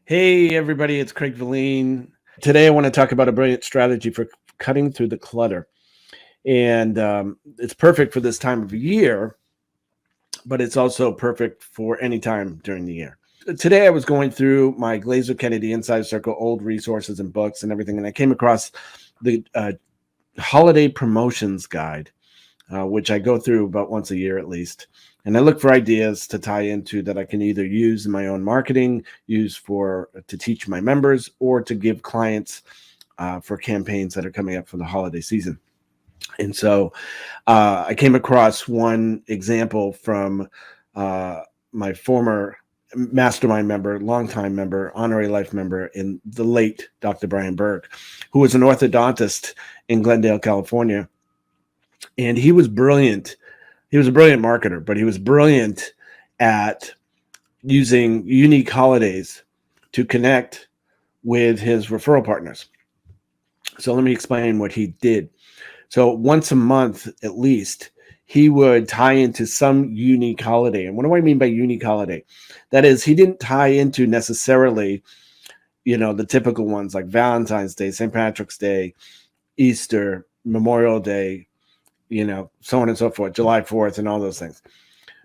Hey, everybody, it's Craig Valine. Today, I want to talk about a brilliant strategy for cutting through the clutter. And it's perfect for this time of year, but it's also perfect for any time during the year. Today, I was going through my Glazer Kennedy Inside Circle old resources and books and everything, and I came across the holiday promotions guide, which I go through about once a year at least. And I look for ideas to tie into that I can either use in my own marketing, use to teach my members, or to give clients for campaigns that are coming up for the holiday season. And so I came across one example from my former mastermind member, longtime member, honorary life member, in the late Dr. Brian Bergh, who was an orthodontist in Glendale, California. And he was brilliant. He was a brilliant marketer, but he was brilliant at using unique holidays to connect with his referral partners. So let me explain what he did. So once a month, at least, he would tie into some unique holiday. And what do I mean by unique holiday? That is, he didn't tie into necessarily, the typical ones like Valentine's Day, St. Patrick's Day, Easter, Memorial Day, so on and so forth, July 4th, and all those things,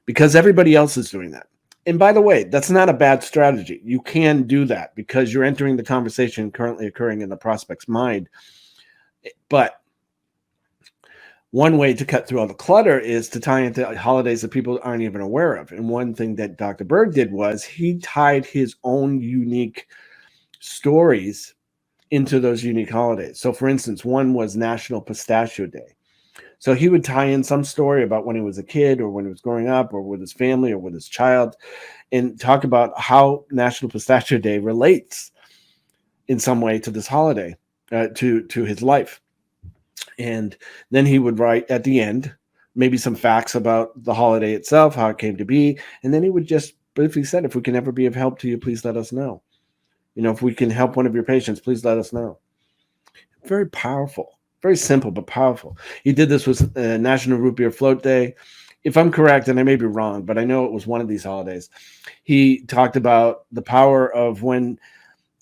because everybody else is doing that. And by the way, that's not a bad strategy. You can do that because you're entering the conversation currently occurring in the prospect's mind. But one way to cut through all the clutter is to tie into holidays that people aren't even aware of. And one thing that Dr. Bergh did was he tied his own unique stories into those unique holidays. So for instance, one was National Pistachio Day. So he would tie in some story about when he was a kid or when he was growing up or with his family or with his child and talk about how National Pistachio Day relates in some way to this holiday, to his life. And then he would write at the end maybe some facts about the holiday itself, how it came to be. And then he would just briefly said, if we can ever be of help to you, please let us know. If we can help one of your patients, please let us know. Very powerful. Very simple, but powerful. He did this with National Root Beer Float Day. If I'm correct, and I may be wrong, but I know it was one of these holidays. He talked about the power of when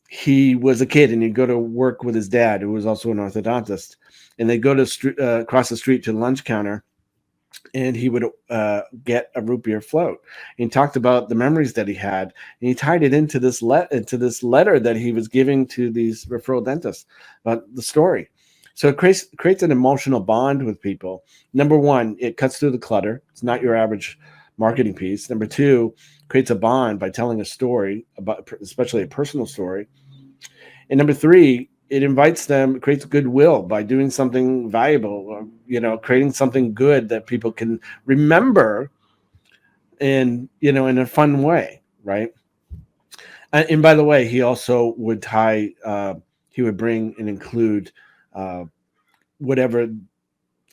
he was a kid and he'd go to work with his dad, who was also an orthodontist, and they'd go to across the street to the lunch counter, and he would get a root beer float. And he talked about the memories that he had, and he tied it into this letter that he was giving to these referral dentists about the story. So it creates an emotional bond with people. Number one, it cuts through the clutter. It's not your average marketing piece. Number two, creates a bond by telling a story, about, especially a personal story. And number three, it invites them, creates goodwill by doing something valuable, creating something good that people can remember in a fun way, right? And by the way, he also would he would bring and include whatever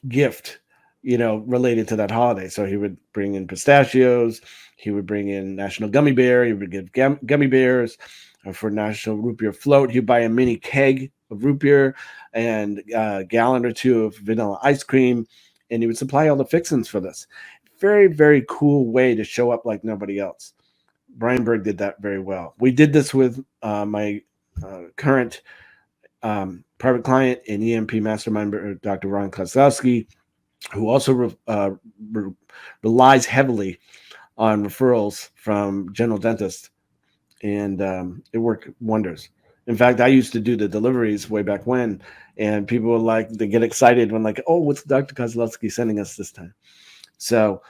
gift, related to that holiday. So he would bring in pistachios, he would bring in National Gummy Bear, he would give gummy bears. For National Root Beer Float, he'd buy a mini keg of root beer and a gallon or two of vanilla ice cream, and he would supply all the fixings for this. Very, very cool way to show up like nobody else. Brian Bergh did that very well. We did this with my current private client in EMP Mastermind, Dr. Ron Kozlowski, who also relies heavily on referrals from general dentists. And it worked wonders. In fact, I used to do the deliveries way back when, and people were they get excited when oh, what's Dr. Kozlowski sending us this time? So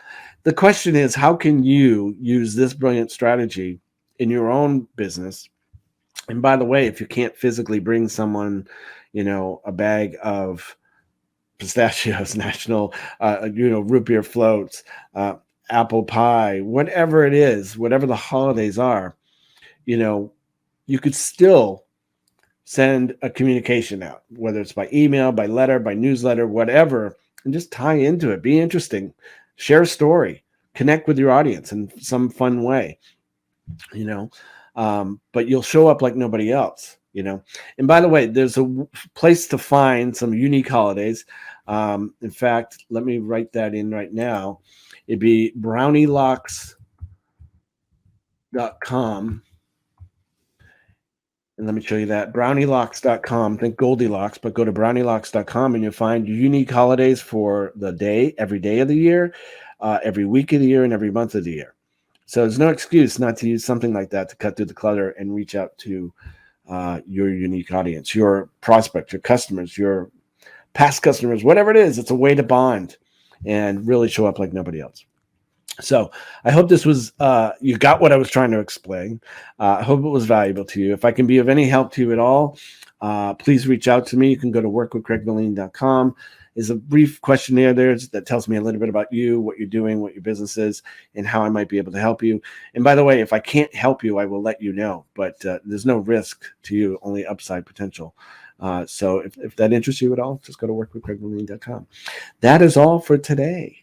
the question is, how can you use this brilliant strategy in your own business? And by the way, if you can't physically bring someone, a bag of pistachios, national, root beer floats, apple pie, whatever it is, whatever the holidays are, you could still send a communication out, whether it's by email, by letter, by newsletter, whatever, and just tie into it. Be interesting, share a story, connect with your audience in some fun way, but you'll show up like nobody else, And by the way, there's a place to find some unique holidays. In fact, let me write that in right now. It'd be brownielocks.com. And let me show you that. Brownielocks.com. Think Goldilocks, but go to brownielocks.com and you'll find unique holidays for the day, every day of the year, every week of the year, and every month of the year. So there's no excuse not to use something like that to cut through the clutter and reach out to your unique audience, your prospect, your customers, your past customers, whatever it is. It's a way to bond and really show up like nobody else. So I hope this was, you got what I was trying to explain. I hope it was valuable to you. If I can be of any help to you at all, please reach out to me. You can go to workwithcraigvaline.com. There's a brief questionnaire there that tells me a little bit about you, what you're doing, what your business is, and how I might be able to help you. And by the way, if I can't help you, I will let you know, but there's no risk to you, only upside potential. So if that interests you at all, just go to workwithcraigvaline.com. That is all for today.